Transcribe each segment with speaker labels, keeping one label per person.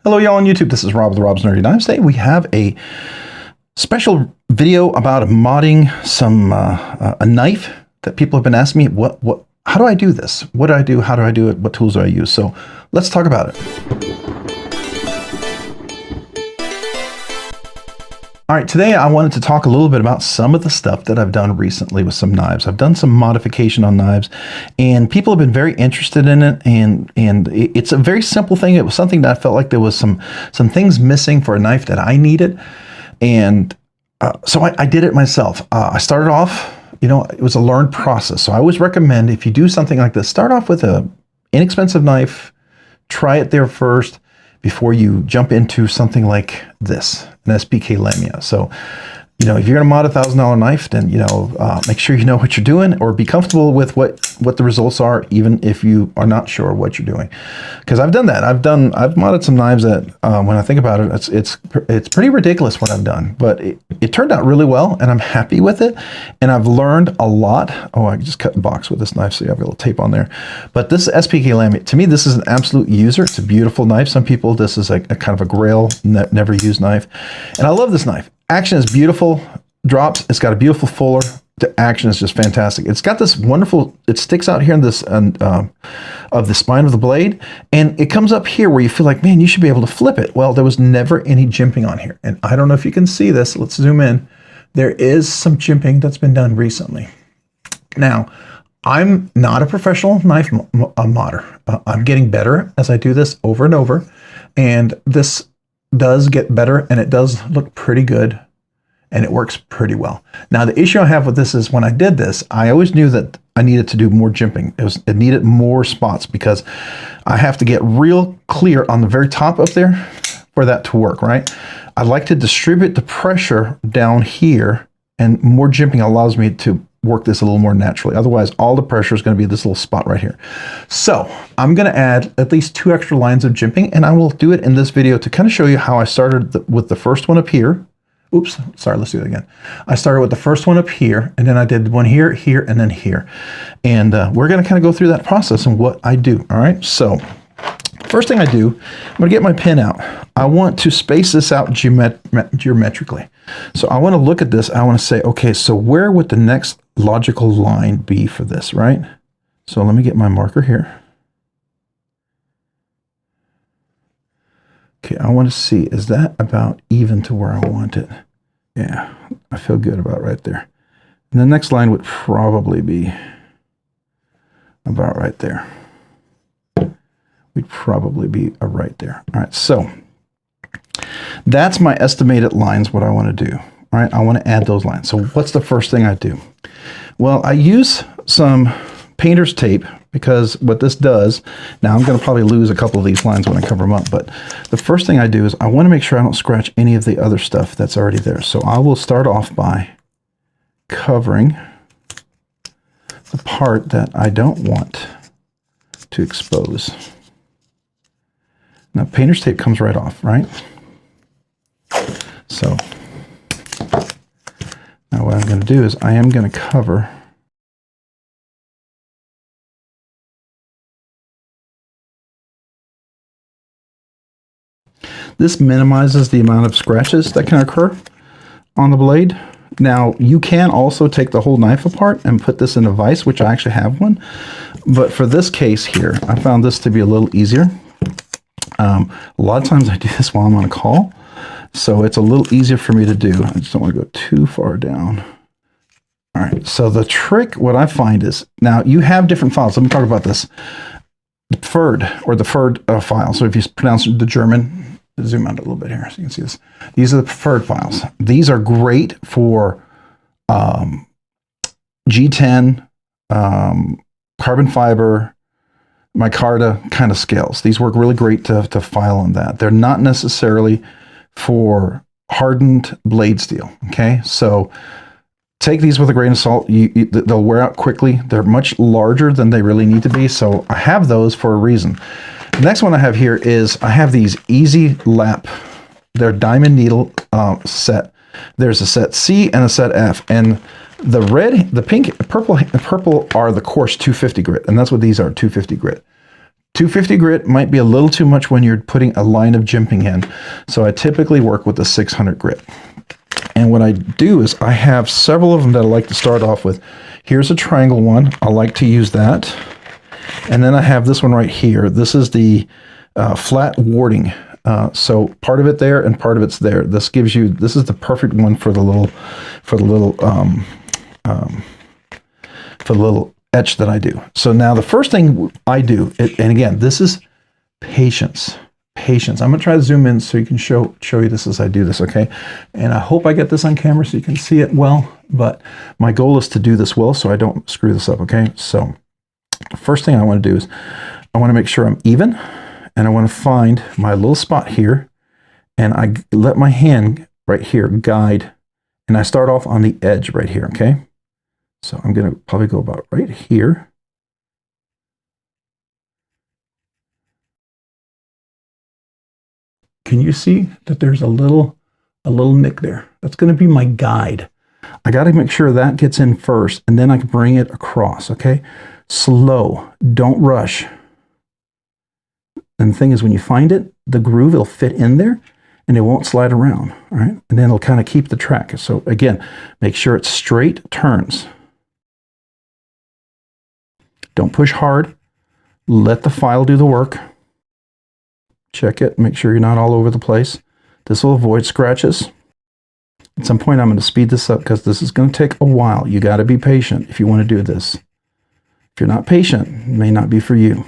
Speaker 1: Hello y'all on YouTube, this is Rob with Rob's Nerdy Knives. Today we have a special video about modding some a knife that people have been asking me, how do I do this? What do I do? How do I do it? What tools do I use? So let's talk about it. All right, today I wanted to talk a little bit about some of the stuff that I've done recently with some knives. I've done some modification on knives, and people have been very interested in it. And it's a very simple thing. It was something that I felt like there was some things missing for a knife that I needed, and so I did it myself. I started off, it was a learned process. So I always recommend if you do something like this, start off with an inexpensive knife, try it there first before you jump into something like this, an SPK Lamia. So, if you're gonna mod a $1,000 knife, then, make sure you know what you're doing or be comfortable with what the results are, even if you are not sure what you're doing. Because I've done that. I've modded some knives that, when I think about it, it's pretty ridiculous what I've done, but it turned out really well and I'm happy with it. And I've learned a lot. Oh, I just cut the box with this knife, so you have a little tape on there. But this SPK Lamia, to me, this is an absolute user. It's a beautiful knife. Some people, this is a kind of a grail, never used knife. And I love this knife. Action is beautiful, drops, it's got a beautiful fuller. The action is just fantastic. It's got this wonderful, it sticks out here in this, of the spine of the blade, and it comes up here where you feel like, man, you should be able to flip it. Well, there was never any jimping on here. And I don't know if you can see this, let's zoom in. There is some jimping that's been done recently. Now, I'm not a professional knife modder. I'm getting better as I do this over and over, and this does get better and it does look pretty good and it works pretty well. Now the issue I have with this is when I did this, I always knew that I needed to do more jimping. It needed more spots because I have to get real clear on the very top up there for that to work, right? I like to distribute the pressure down here, and more jimping allows me to work this a little more naturally. Otherwise, all the pressure is going to be this little spot right here. So I'm going to add at least 2 extra lines of jimping, and I will do it in this video to kind of show you how I started with the first one up here. Oops, sorry, let's do that again. I started with the first one up here, and then I did one here, here, and then here. And we're going to kind of go through that process and what I do. All right, so first thing I do, I'm going to get my pin out. I want to space this out geometrically. So I want to look at this. I want to say, okay, so where would the next logical line be for this, right? So let me get my marker here. Okay, I want to see, is that about even to where I want it? Yeah, I feel good about right there. And the next line would probably be about right there. We'd probably be right there. All right, so that's my estimated lines, what I want to do. All right, I want to add those lines. So what's the first thing I do? Well, I use some painter's tape because what this does, now I'm going to probably lose a couple of these lines when I cover them up, but the first thing I do is I want to make sure I don't scratch any of the other stuff that's already there. So I will start off by covering the part that I don't want to expose. Now, painter's tape comes right off, right? So now what I'm going to do is I am going to cover this. Minimizes the amount of scratches that can occur on the blade. Now, you can also take the whole knife apart and put this in a vise, which I actually have one. But for this case here, I found this to be a little easier. A lot of times I do this while I'm on a call, so it's a little easier for me to do. I just don't want to go too far down. All right, so the trick, what I find is, now you have different files. Let me talk about this. The preferred file. So if you pronounce the German, zoom out a little bit here so you can see this. These are the preferred files. These are great for G10, carbon fiber, micarta kind of scales. These work really great to file on that. They're not necessarily for hardened blade steel, okay? So take these with a grain of salt. They'll wear out quickly. They're much larger than they really need to be, so I have those for a reason. The next one I have here is I have these Easy Lap. They're diamond needle set. There's a set C and a set F, and the red, the pink, purple are the coarse 250 grit, and that's what these are, 250 grit. 250 grit might be a little too much when you're putting a line of jimping in. So I typically work with the 600 grit. And what I do is I have several of them that I like to start off with. Here's a triangle one. I like to use that. And then I have this one right here. This is the flat warding. So part of it there and part of it's there. This gives you, this is the perfect one for the little etch that I do. So now the first thing I do, and again, this is patience. Patience. I'm gonna try to zoom in so you can show you this as I do this, okay? And I hope I get this on camera so you can see it well, but my goal is to do this well so I don't screw this up, okay? So the first thing I want to do is I want to make sure I'm even, and I want to find my little spot here, and I let my hand right here guide, and I start off on the edge right here, okay? So I'm going to probably go about right here. Can you see that there's a little nick there? That's going to be my guide. I got to make sure that gets in first, and then I can bring it across, okay? Slow, don't rush. And the thing is, when you find it, the groove, it'll fit in there, and it won't slide around, all right? And then it'll kind of keep the track. So again, make sure it's straight turns. Don't push hard. Let the file do the work. Check it, make sure you're not all over the place. This will avoid scratches. At some point, I'm going to speed this up because this is going to take a while. You got to be patient if you want to do this. If you're not patient, it may not be for you.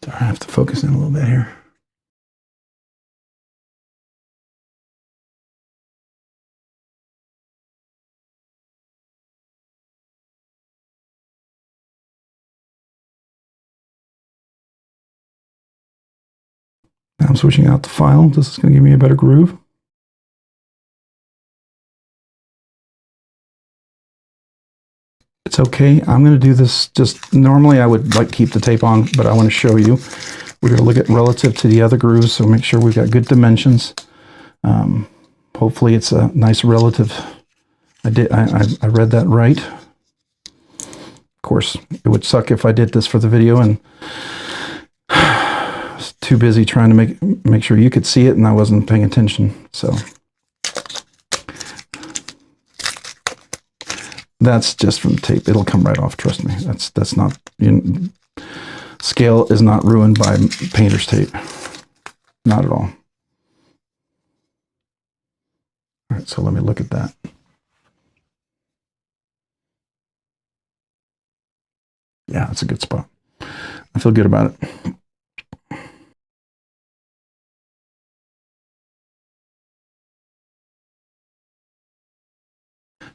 Speaker 1: Sorry, I have to focus in a little bit here. Now I'm switching out the file. This is going to give me a better groove. It's okay. I'm going to do this just normally I would like keep the tape on, but I want to show you. We're going to look at relative to the other grooves, so make sure we've got good dimensions. Hopefully it's a nice relative. I read that right. Of course, it would suck if I did this for the video and I was too busy trying to make sure you could see it and I wasn't paying attention. So that's just from the tape. It'll come right off, trust me. That's not, scale is not ruined by painter's tape. Not at all. All right, so let me look at that. Yeah, that's a good spot. I feel good about it.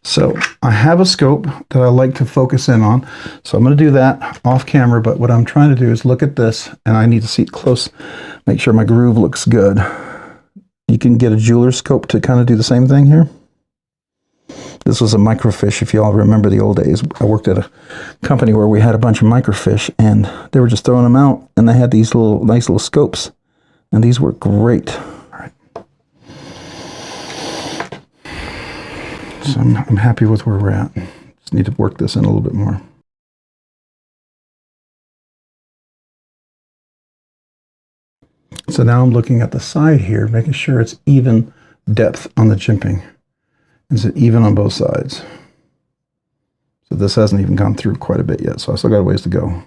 Speaker 1: So I have a scope that I like to focus in on. So I'm going to do that off camera, but what I'm trying to do is look at this, and I need to see it close, make sure my groove looks good. You can get a jeweler's scope to kind of do the same thing here. This was a microfiche, if you all remember the old days. I worked at a company where we had a bunch of microfiche, and they were just throwing them out, and they had these little nice little scopes, and these were great. All right. So I'm happy with where we're at. Just need to work this in a little bit more. So now I'm looking at the side here, making sure it's even depth on the jimping. Is it even on both sides? So this hasn't even gone through quite a bit yet, so I still got a ways to go.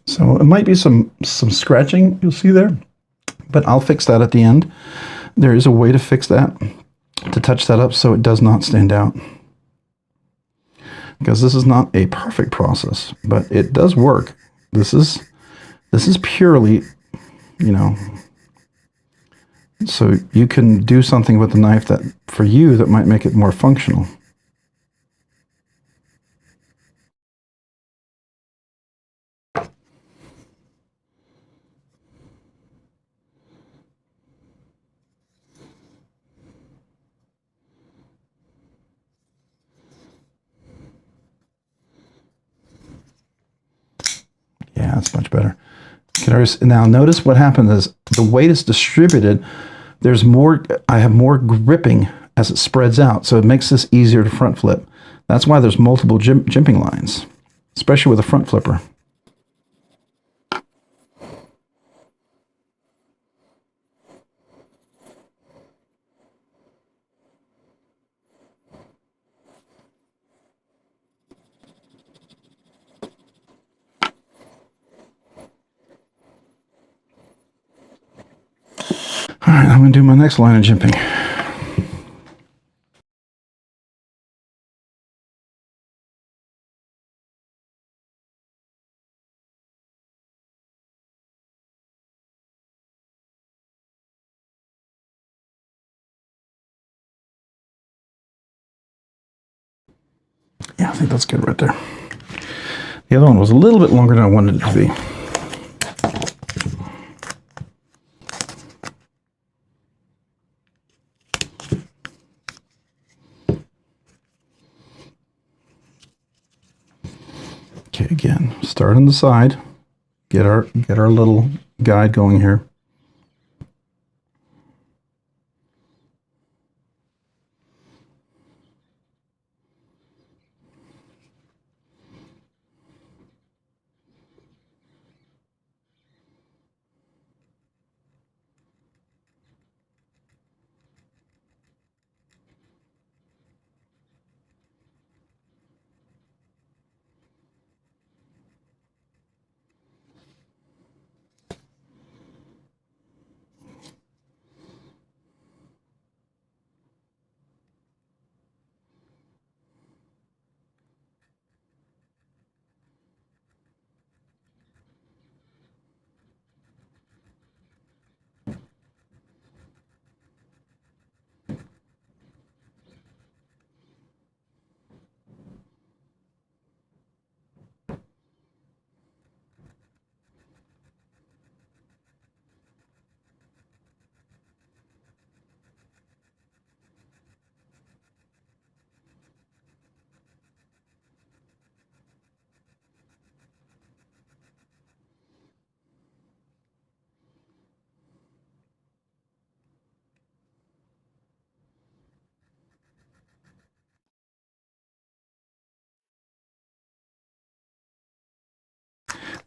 Speaker 1: So it might be some scratching you'll see there, but I'll fix that at the end. There is a way to fix that, to touch that up so it does not stand out. Because this is not a perfect process, but it does work. This is purely, so you can do something with the knife that, for you, that might make it more functional. that's much better. Now notice what happens is the weight is distributed. There's more, I have more gripping as it spreads out, so it makes this easier to front flip. That's why there's multiple jimping lines, especially with a front flipper. All right, I'm going to do my next line of jimping. Yeah, I think that's good right there. The other one was a little bit longer than I wanted it to be. Okay, again, start on the side. Get our little guide going here.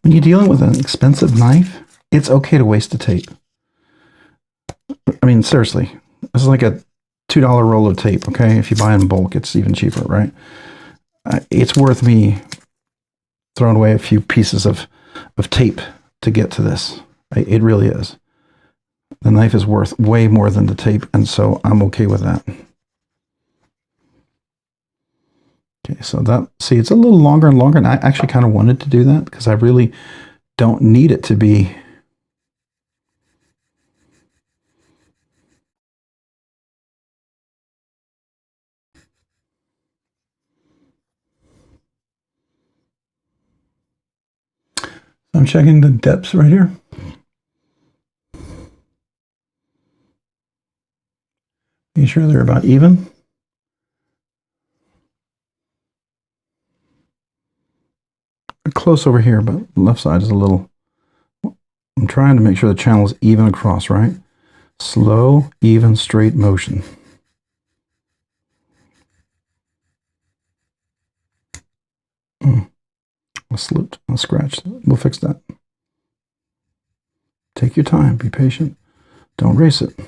Speaker 1: When you're dealing with an expensive knife, it's okay to waste the tape. I mean, seriously, this is like a $2 roll of tape, okay? If you buy in bulk, it's even cheaper, right? It's worth me throwing away a few pieces of tape to get to this. It really is. The knife is worth way more than the tape, and so I'm okay with that. Okay, so that, see, it's a little longer and longer, and I actually kind of wanted to do that because I really don't need it to be. I'm checking the depths right here. Making sure they're about even. Close over here, but the left side is a little. I'm trying to make sure the channel is even across, right? Slow, even, straight motion. I slipped, I scratched. We'll fix that. Take your time, be patient. Don't race it.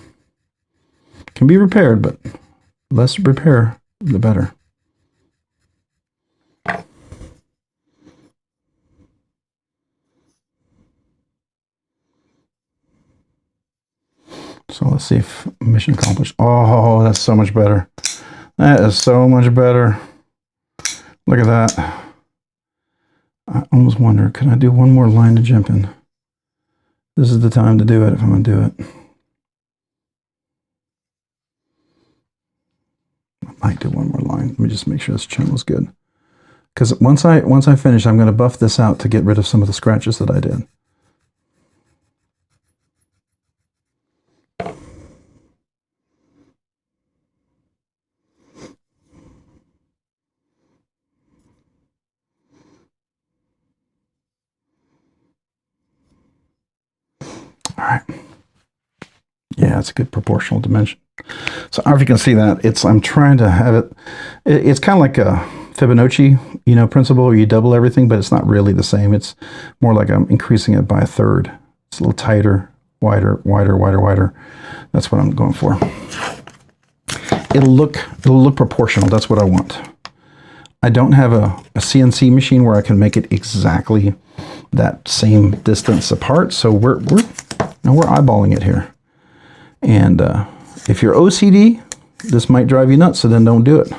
Speaker 1: Can be repaired, but less repair, the better. So let's see if mission accomplished. Oh, that's so much better. That is so much better. Look at that. I almost wonder, could I do one more line to jump in? This is the time to do it if I'm going to do it. I might do one more line. Let me just make sure this channel is good. Because once I finish, I'm going to buff this out to get rid of some of the scratches that I did. All right. Yeah, it's a good proportional dimension. So I don't know if you can see that. I'm trying to have it. It's kind of like a Fibonacci, principle where you double everything, but it's not really the same. It's more like I'm increasing it by a third. It's a little tighter, wider, wider, wider, wider. That's what I'm going for. It'll look proportional. That's what I want. I don't have a CNC machine where I can make it exactly that same distance apart. So we're eyeballing it here. And if you're OCD, this might drive you nuts, so then don't do it.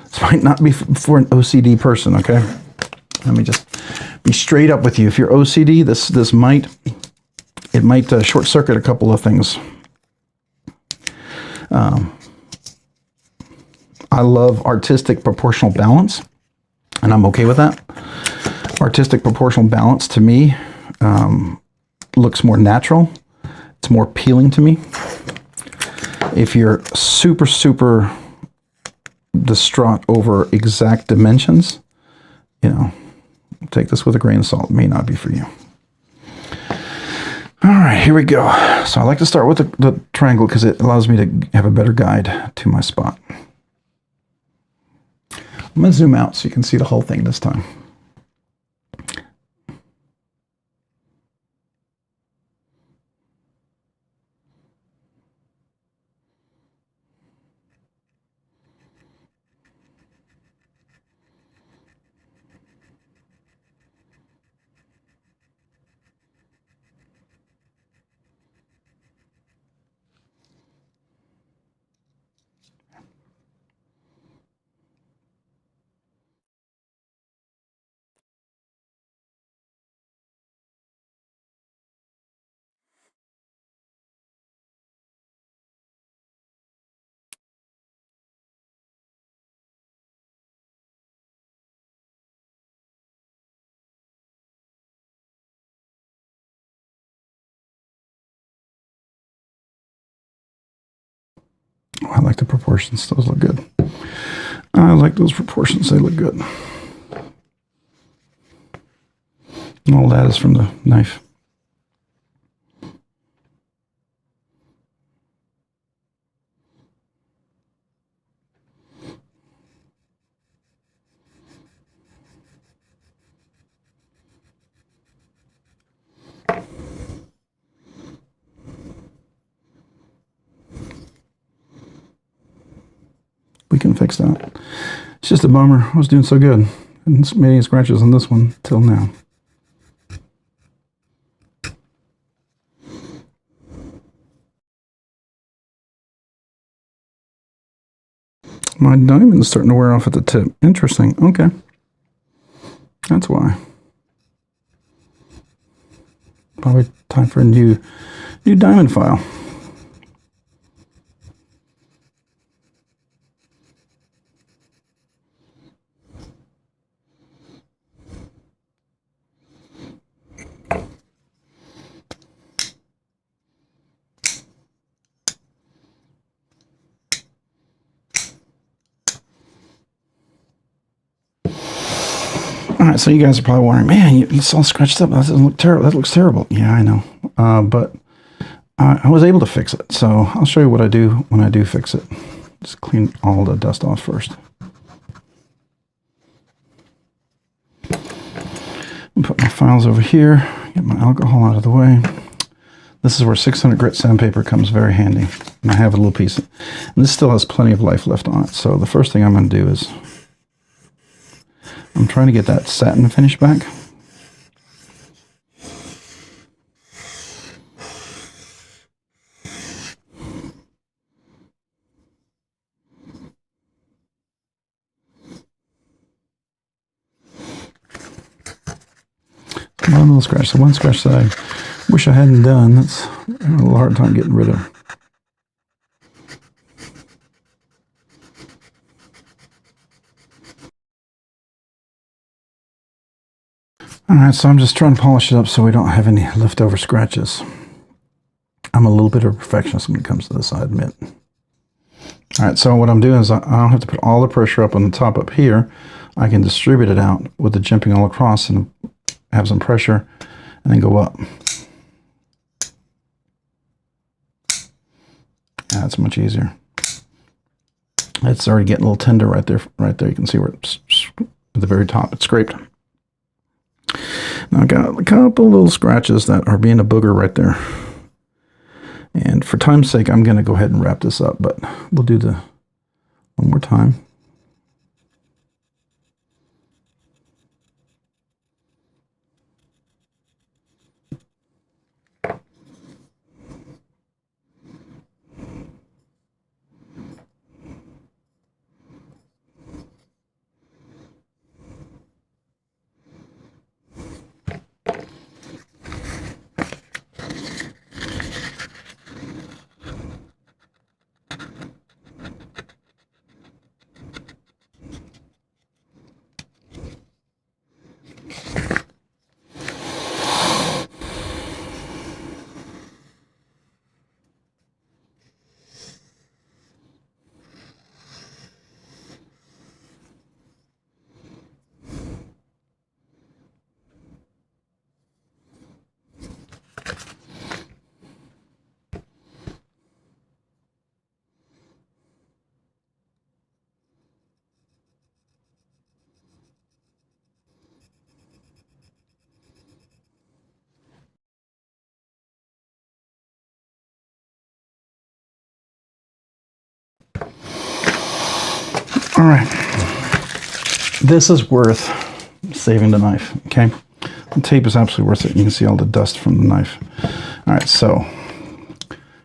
Speaker 1: This might not be for an OCD person, okay? Let me just be straight up with you. If you're OCD, this might short circuit a couple of things. I love artistic proportional balance, and I'm okay with that. Artistic proportional balance to me looks more natural. It's more appealing to me. If you're super, super distraught over exact dimensions, take this with a grain of salt. It may not be for you. All right, here we go. So I like to start with the triangle because it allows me to have a better guide to my spot. I'm going to zoom out so you can see the whole thing this time. Oh, I like the proportions. Those look good. I like those proportions. They look good. And all that is from the knife. We can fix that. It's just a bummer. I was doing so good. And made any scratches on this one till now. My diamond's starting to wear off at the tip. Interesting. Okay. That's why. Probably time for a new diamond file. All right, so you guys are probably wondering, man, it's all scratched up. That doesn't look terrible. That looks terrible. Yeah, I know. But I was able to fix it. So I'll show you what I do when I do fix it. Just clean all the dust off first. Put my files over here. Get my alcohol out of the way. This is where 600 grit sandpaper comes very handy. And I have a little piece. And this still has plenty of life left on it. So the first thing I'm going to do is I'm trying to get that satin finish back. One little scratch. So one scratch that I wish I hadn't done. That's a little hard time getting rid of. Alright, so I'm just trying to polish it up so we don't have any leftover scratches. I'm a little bit of a perfectionist when it comes to this, I admit. Alright, so what I'm doing is I don't have to put all the pressure up on the top up here. I can distribute it out with the jimping all across and have some pressure and then go up. That's much easier. It's already getting a little tender right there. Right there, you can see where it's at the very top. It's scraped. Now I got a couple little scratches that are being a booger right there. And for time's sake, I'm going to go ahead and wrap this up, but we'll do the one more time. All right, this is worth saving the knife, okay? The tape is absolutely worth it. You can see all the dust from the knife. All right, so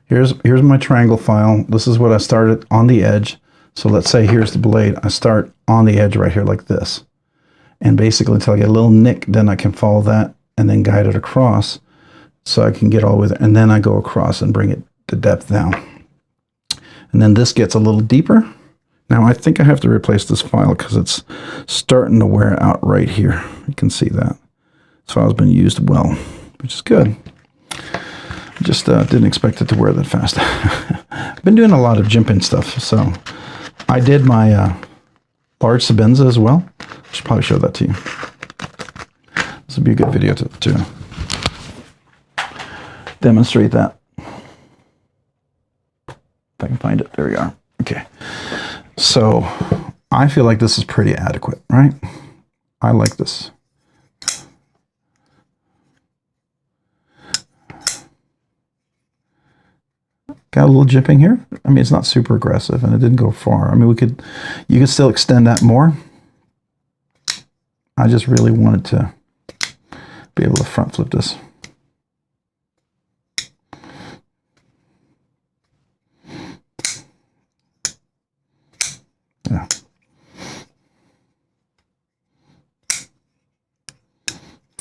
Speaker 1: here's my triangle file. This is what I started on the edge. So let's say here's the blade. I start on the edge right here like this. And basically until I get a little nick, then I can follow that and then guide it across so I can get all the way there. And then I go across and bring it to depth down. And then this gets a little deeper. Now I think I have to replace this file because it's starting to wear out right here. You can see that. This file's been used well, which is good. I just didn't expect it to wear that fast. I've been doing a lot of jimping stuff, so I did my large Sabenza as well. I should probably show that to you. This would be a good video to demonstrate that. If I can find it. There we are. Okay. So I feel like this is pretty adequate, right? I like this. Got a little jimping here. I mean, it's not super aggressive and it didn't go far. I mean, you could still extend that more. I just really wanted to be able to front flip this. Yeah.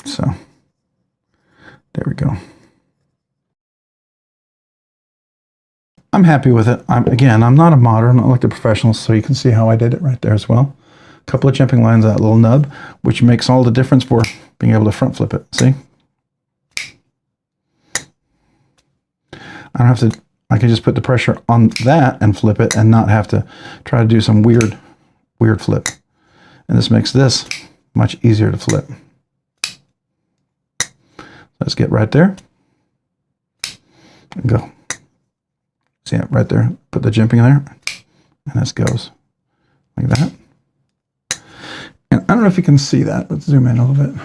Speaker 1: So there we go. I'm happy with it. Again, I'm not a modder, I'm not like the professionals, so you can see how I did it right there as well. A couple of jimping lines, that little nub, which makes all the difference for being able to front flip it. See? I don't have to, I can just put the pressure on that and flip it and not have to try to do some weird flip. And this makes this much easier to flip. Let's get right there and go. See it right there? Put the jimping there, and this goes like that. And I don't know if you can see that. Let's zoom in a little bit.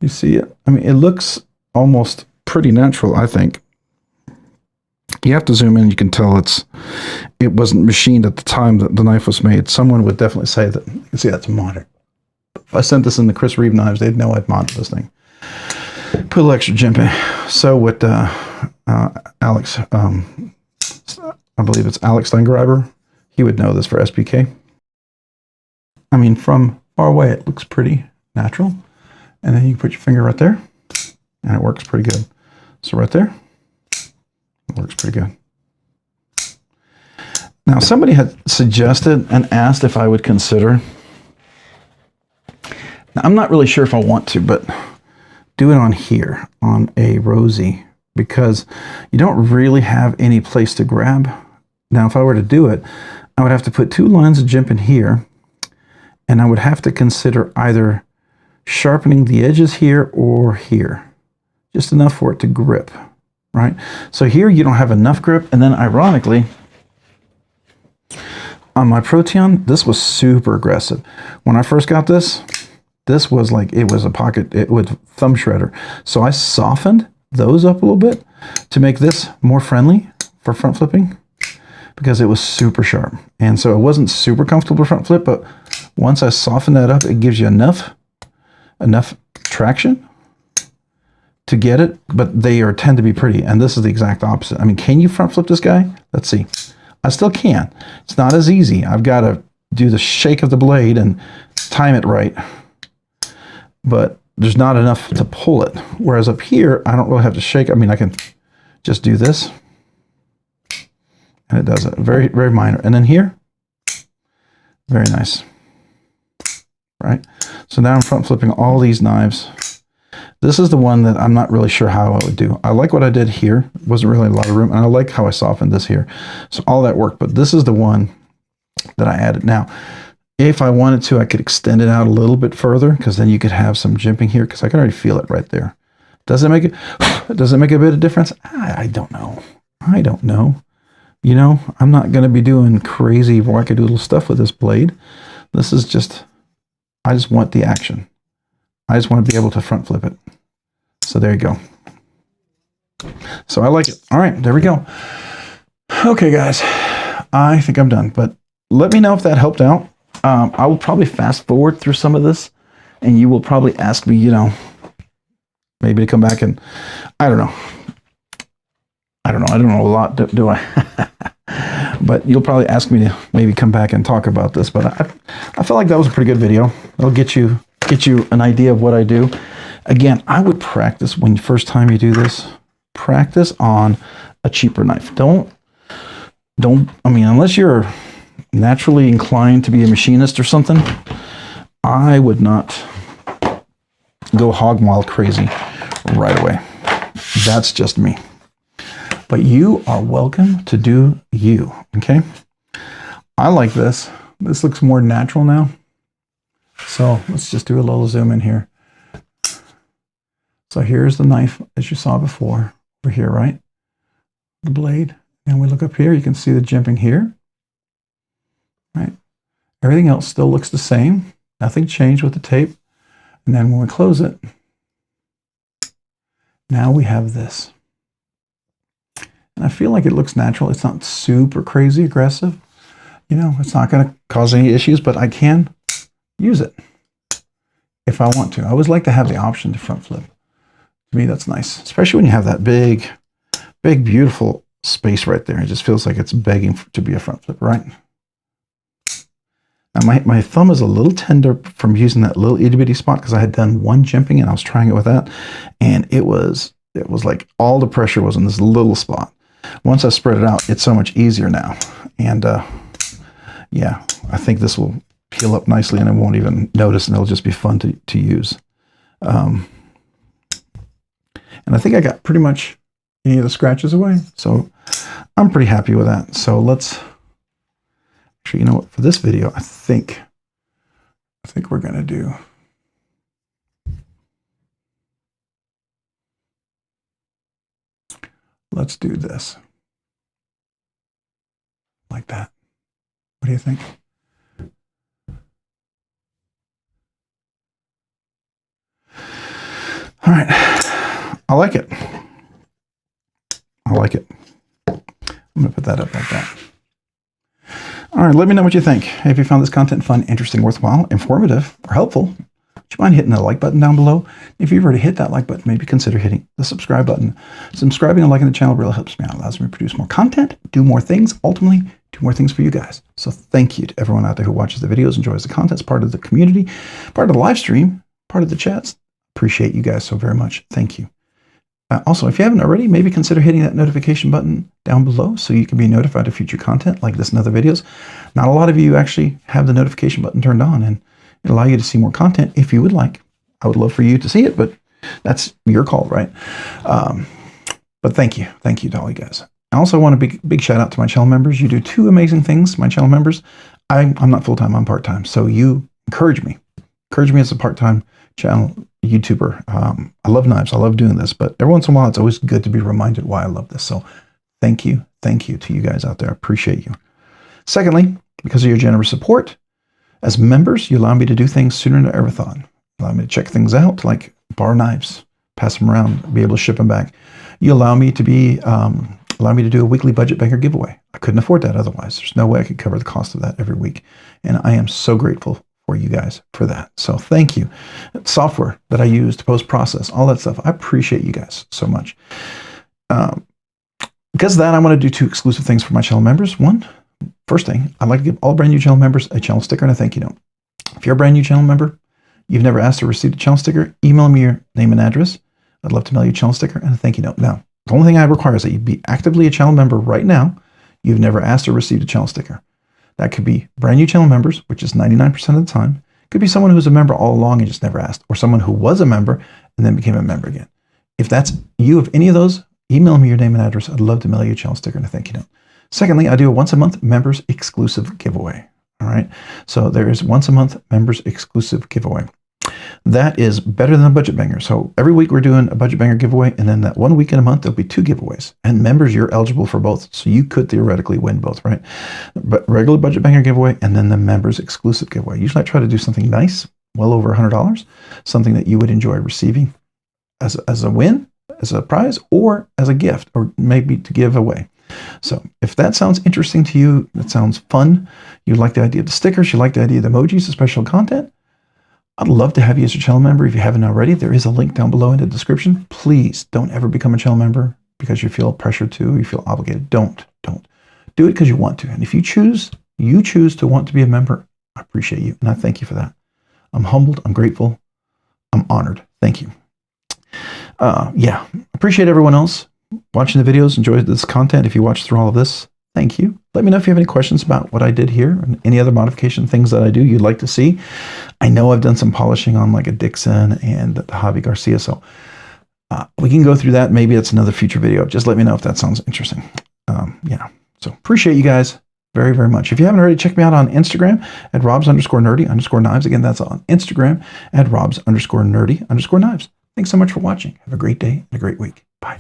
Speaker 1: You see it? I mean, it looks almost pretty natural, I think. You have to zoom in. You can tell it wasn't machined at the time that the knife was made. Someone would definitely say that. You can see that's modern. If I sent this in the Chris Reeve knives, they'd know I'd modded this thing. Put a little extra jimping. So with Alex, I believe it's Alex Stengreiber, he would know this for SPK. I mean, from far away, it looks pretty natural. And then you put your finger right there, and it works pretty good. So right there, it works pretty good. Now, somebody had suggested and asked if I would consider, now, I'm not really sure if I want to, but do it on here, on a rosy, because you don't really have any place to grab. Now, if I were to do it, I would have to put 2 lines of jimping here, and I would have to consider either sharpening the edges here or here, just enough for it to grip. right? So here you don't have enough grip, and then ironically, on my Proteon, this was super aggressive. When I first got this, this was like, it was a pocket, it was thumb shredder. So I softened those up a little bit to make this more friendly for front flipping because it was super sharp. And so it wasn't super comfortable to front flip, but once I soften that up, it gives you enough traction to get it, but they tend to be pretty. And this is the exact opposite. I mean, can you front flip this guy? Let's see. I still can. It's not as easy. I've got to do the shake of the blade and time it right. But there's not enough to pull it. Whereas up here, I don't really have to shake. I mean, I can just do this. And it does it. Very, very minor. And then here, very nice. Right? So now I'm front flipping all these knives. This is the one that I'm not really sure how I would do. I like what I did here. Wasn't really a lot of room. And I like how I softened this here. So all that worked. But this is the one that I added. Now, if I wanted to, I could extend it out a little bit further because then you could have some jimping here because I can already feel it right there. Does it make it? Does it make a bit of difference? I don't know. I don't know. You know, I'm not going to be doing crazy wackadoodle stuff with this blade. This is just, I just want the action. I just want to be able to front flip it. So there you go. So I like it. All right, there we go. Okay, guys, I think I'm done. But let me know if that helped out. I will probably fast forward through some of this, and you will probably ask me, you know, maybe to come back and, I don't know. I don't know a lot, do I? But you'll probably ask me to maybe come back and talk about this. But I felt like that was a pretty good video. It'll get you an idea of what I do. Again, I would practice when first time you do this. Practice on a cheaper knife. Don't. I mean, unless you're naturally inclined to be a machinist or something, I would not go hog wild crazy right away. That's just me. But you are welcome to do you, okay? I like this. This looks more natural now. So let's just do a little zoom in here. So here's the knife as you saw before, over here, right? The blade. And we look up here, you can see the jimping here, right? Everything else still looks the same. Nothing changed with the tape. And then when we close it, now we have this. And I feel like it looks natural. It's not super crazy aggressive. You know, it's not going to cause any issues, but I can use it if I want to. I always like to have the option to front flip. To me, that's nice, especially when you have that big, beautiful space right there. It just feels like it's begging to be a front flip, right? Now, my thumb is a little tender from using that little itty bitty spot because I had done one jimping and I was trying it with that, and it was like all the pressure was in this little spot. Once I spread it out, it's so much easier now. And yeah, I think this will heal up nicely and I won't even notice, and it'll just be fun to use. And I think I got pretty much any of the scratches away. So I'm pretty happy with that. So let's, actually, you know what, for this video, I think we're going to do, let's do this. Like that. What do you think? All right. I like it. I like it. I'm going to put that up like that. All right. Let me know what you think. If you found this content fun, interesting, worthwhile, informative, or helpful, would you mind hitting the like button down below? If you've already hit that like button, maybe consider hitting the subscribe button. Subscribing and liking the channel really helps me out. Allows me to produce more content, do more things, ultimately do more things for you guys. So thank you to everyone out there who watches the videos, enjoys the content, is part of the community, part of the live stream, part of the chats. Appreciate you guys so very much. Thank you. Also, if you haven't already, maybe consider hitting that notification button down below so you can be notified of future content like this and other videos. Not a lot of you actually have the notification button turned on, and it'll allow you to see more content if you would like. I would love for you to see it, but that's your call, right? But thank you. Thank you to all you guys. I also want a big shout out to my channel members. You do two amazing things, my channel members. I'm not full-time, I'm part-time. So you encourage me as a part-time channel YouTuber. I love knives. I love doing this, but every once in a while, it's always good to be reminded why I love this. So thank you to you guys out there. I appreciate you. Secondly, because of your generous support, as members, you allow me to do things sooner than I ever thought. Allow me to check things out, like borrow knives, pass them around, be able to ship them back. You allow me to do a weekly budget banger giveaway. I couldn't afford that otherwise. There's no way I could cover the cost of that every week. And I am so grateful for you guys for that. So thank you. Software that I use to post-process, all that stuff. I appreciate you guys so much. Because of that, I want to do 2 exclusive things for my channel members. First thing, I'd like to give all brand new channel members a channel sticker and a thank you note. If you're a brand new channel member, you've never asked or received a channel sticker, email me your name and address. I'd love to mail you a channel sticker and a thank you note. Now, the only thing I require is that you be actively a channel member right now. You've never asked or received a channel sticker. That could be brand new channel members, which is 99% of the time. It could be someone who's a member all along and just never asked, or someone who was a member and then became a member again. If that's you, of any of those, email me your name and address. I'd love to mail you a channel sticker and a thank you note. Secondly, I do a once a month members exclusive giveaway. All right. So there is once a month members exclusive giveaway. That is better than a budget banger. So every week we're doing a budget banger giveaway, and then that 1 week in a month, there'll be 2 giveaways. And members, you're eligible for both. So you could theoretically win both, right? But regular budget banger giveaway and then the members exclusive giveaway. Usually I try to do something nice, well over $100, something that you would enjoy receiving as a win, as a prize, or as a gift, or maybe to give away. So if that sounds interesting to you, that sounds fun, you like the idea of the stickers, you like the idea of the emojis, the special content, I'd love to have you as a channel member. If you haven't already, there is a link down below in the description. Please don't ever become a channel member because you feel pressured to, you feel obligated. Don't. Do it because you want to. And if you choose to want to be a member, I appreciate you. And I thank you for that. I'm humbled. I'm grateful. I'm honored. Thank you. Yeah, appreciate everyone else watching the videos. Enjoy this content. If you watch through all of this, thank you. Let me know if you have any questions about what I did here and any other modification things that I do you'd like to see. I know I've done some polishing on like a Dixon and the Hobby Garcia, so we can go through that. Maybe it's another future video. Just let me know if that sounds interesting. Yeah, so appreciate you guys very, very much. If you haven't already, check me out on Instagram at Robs_nerdy_knives. Again, that's on Instagram at Robs_nerdy_knives. Thanks so much for watching. Have a great day and a great week. Bye.